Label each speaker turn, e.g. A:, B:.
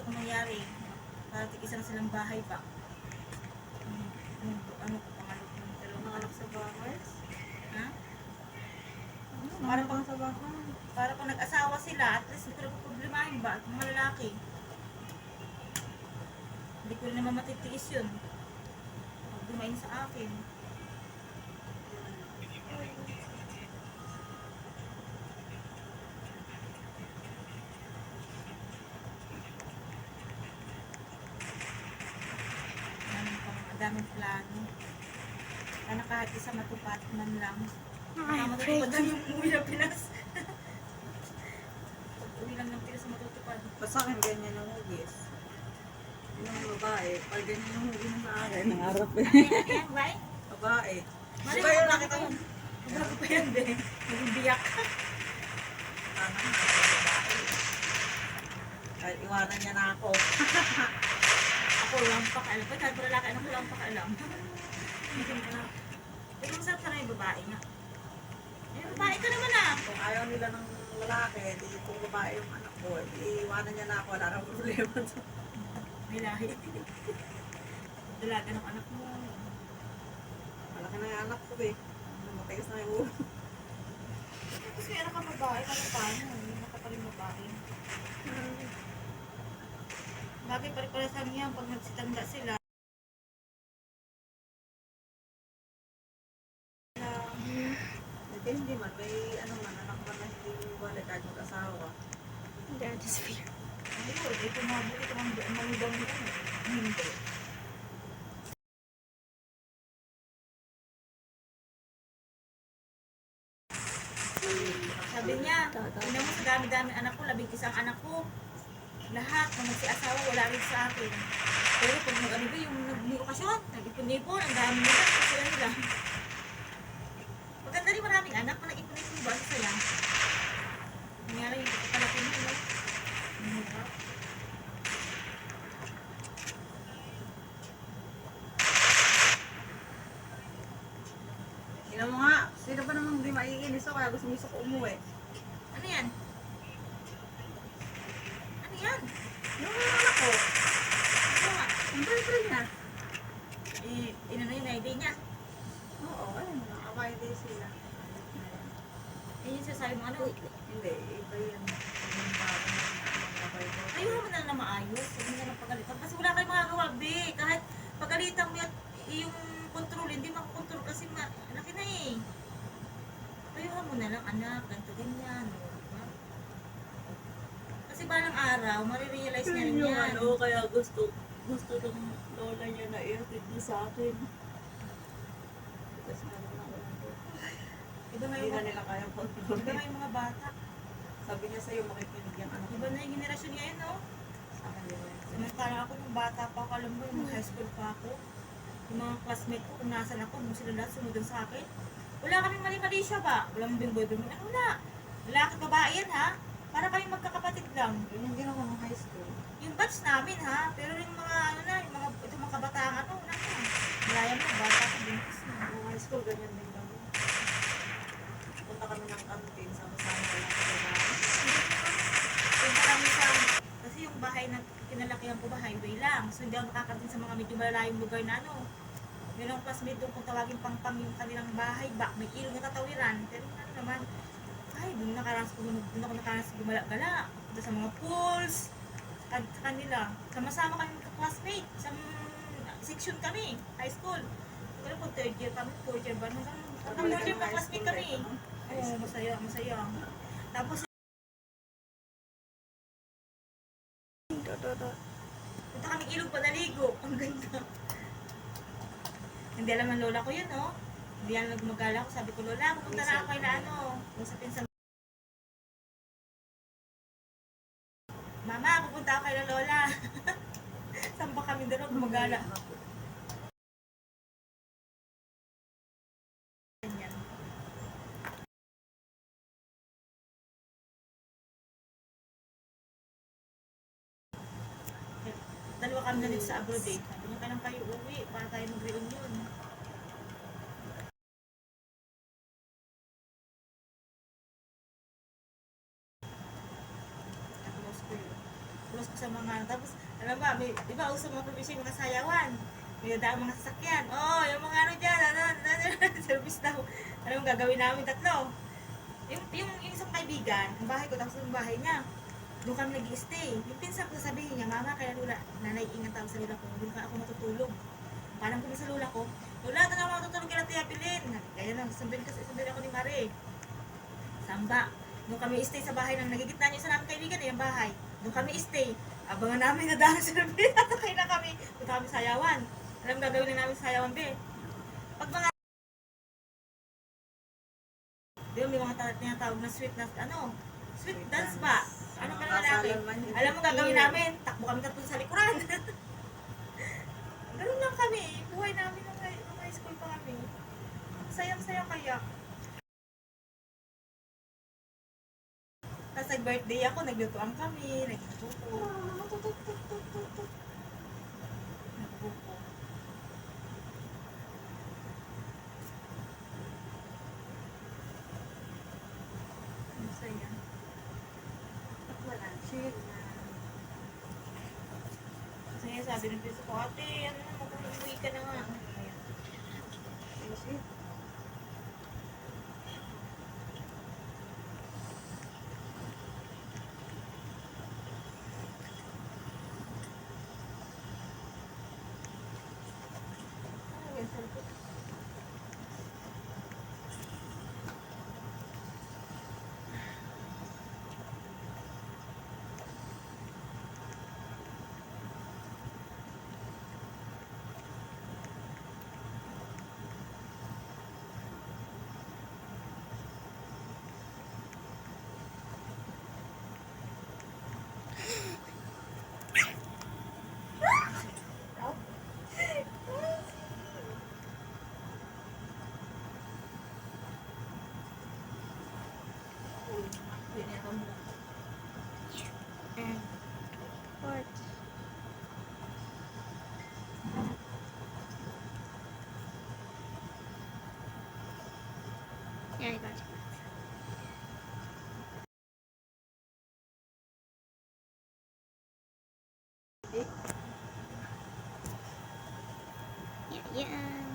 A: kung nangyari. Para tig-isa na silang bahay ba? Ano ko pangalok ng dalawang anak sa bahay? Ha? Para pang sa bahay. Para pag nag-asawa sila, at least hindi ko na problemahin ba? At mga lalaki. Hindi ko rin naman matitiis yun. Pag dumain sa akin. Daming plano. Sana kahit isa matupad man lang. Matutupad lang yung uwi ng Pinas. Uwi lang ng Pinas matutupad.
B: Basta akin ganyan yung hugis. Yung babae, pag ganyan yung hugis na sa akin, nangarap eh.
A: Ayan, right?
B: Babae.
A: Mali
B: Diba
A: mo,
B: yung
A: bakit
B: nakita
A: ako?
B: mo?
A: Bago pa yan din. Nagbibiyak ka.
B: Sana babae. Kahit iwanan niya na ako.
A: Ako lang pakaalam. Pag kahit lalaki, anak ko lang pakaalam. Pero masarap ka na yung babae nga. Eh, babae ka naman ah.
B: Kung ayaw nila ng lalaki, di kung babae yung anak ko, iwanan niya na ako, wala nang problema.
A: May lahi. Dalaga ng anak mo.
B: Malaki na yung anak ko eh. Matigas na yung ulo.
A: Kasi anak ka babae, ano paano? Hindi nakapaling babae. Bagay pare-paresan niya pag nagsitanda sila.
B: Hindi man, may ano man, anak man na hindi wala kahit mag-asawa.
C: That is fear.
A: Ayun, ito mabuti ito ang malibang nito. Hindi. Sabi niya, ina mo sa dami-dami anak ko, 11 anak ko. Lahat na magsi-asawa, wala rin sa akin. Pero pag mag-ano ba yung may okasyon, nag-ipon-ipon, ang dami nila, sila nila. Maganda rin maraming anak, na nag-ipon-ipon ba sila? Nangyari yung pagkakalaki mo, no? Mahirap.
B: Ina mo nga, sino ba namang hindi maiinis ako kaya gusto ko umuwi?
A: Ano yan? Ano yan?
B: Yung anak ko,
A: Ano nga?
B: ang pre-pre niya.
A: Inano yung idea niya?
B: Oo, ayun, nakakaway din sila.
A: Ayun yung sasabi mo, ano?
B: Hindi, iba yun. Yung bago na nakakaway ko.
A: Ayun mo na lang maayos. Huwag mo na lang pagalitan. Kasi wala kayong magagawa, be. Kahit pagalitan mo yung control, hindi makukontrol kasi laki na eh. Ayun mo na lang, anak, ganito, ganyan. Diba? Kasi balang araw, marirealize niya rin
B: Yun yung
A: yan.
B: ano, kaya gusto ng lola niya na ihatid niya sa akin. Kasi ano na ako nandun.
A: Iba nga
B: Hindi
A: yung
B: na
A: mga,
B: nila kaya
A: iba
B: control.
A: nga yung mga bata.
B: Sabi niya sa'yo, makikinig yung anak
A: Iba na yung generasyon ngayon, no?
B: sa akin. Di ba yun?
A: Samantalang ako nung bata pa ako, alam mo, yung mga high school pa ako. Yung mga classmate ko, kung nasan ako, kung sila lahat sumunod sa akin. Wala kaming mali-mali siya ba? Walang bimboy-bimboy. Ano na? Lalaki babae yan, ha? Para kaming magkakapatid lang.
B: Yun yung ginawa ng high school.
A: Yung batch namin, ha? Pero yung mga, ano na, yung mga, itong mga kabataan, ano, malaya mo, bata ko, buntis na.
B: Yung high school, ganyan din kami. Punta kami ng canteen, sama-sama ko lang sa babae.
A: Punta kami sa, kasi yung bahay na kinalakihan ko ba, highway lang. So, hindi ako nakakatin sa mga medyo malalayong lugar na, ano. Meron classmate doon kung tawagin pang yung kanilang bahay, may ilong na tatawiran. Pero ano naman, ay, doon ako nakaranas gumala-gala. Doon sa mga pools, sa kanila. Sama-sama kami magka-classmate. Sa section kami, high school. Pero kung third year kami, fourth year ba? Hanggang third year ka-classmate kami. Oo, masaya, masaya. Tapos, punta kami ilog pa naligo. Ang ganda. Hindi alam ng lola ko yun, no? Hindi yan nagmagala ko. Sabi ko, lola, pupunta na ako kay na ano. Usapin sa mama, pupunta ako kay na lola. Saan ba kami doon gumagala? Ganyan. Dalawa kami na sa abroad eh. Sabi niya, kailan kayo uwi para tayo mag-reunion. Close pumasok sa mga, tapos, alam ba, may, di ba, uso mga probinsya, mga sayawan. May dadaan mga sasakyan. Oh, yung mga ano dyan, service daw. Alam mo, gagawin namin tatlo. Yung isang kaibigan, ang bahay ko, tapos yung bahay niya, doon kami nag-i-stay. Yung pinsan ko sabihin niya, mama, kaya lula, nanay, ingat ako sa lula ko, doon ka ako matutulog. Parang kung sa lula ko, lula, doon ako matutulog kaya Tia Pilin. Kaya lang, sundin ako ni Mare. Samba. Doon kami stay sa bahay ng nagigitna niyo sa namin kaibigan, yung bahay. Doon kami stay. Abangan namin na dahil sa namin, natakay na kami. Punta kami sayawan. Alam gagawin na namin sa sayawan, be. Pag mga, di ba, may mga tinatawag na sweet na, sweet dance ba? Ano ka na natin? Alam mo gagawin namin, takbo kami tatlo sa likuran. Ganun lang kami, buhay namin nung high school pa kami. Sayang-saya kaya. Tapos nag-birthday ako, naglutuan kami, nagbuko. Nagbuko. Ang saya.
B: At wala, share na.
A: Kasi nga sabi ng piso ko, ate, ano na, mag-uwi ka na nga. Ayan.
B: Share.
A: Ayan, sabi ko. Yun yan, pambuka.
C: And what? Yeah, I got it. Yeah, yeah.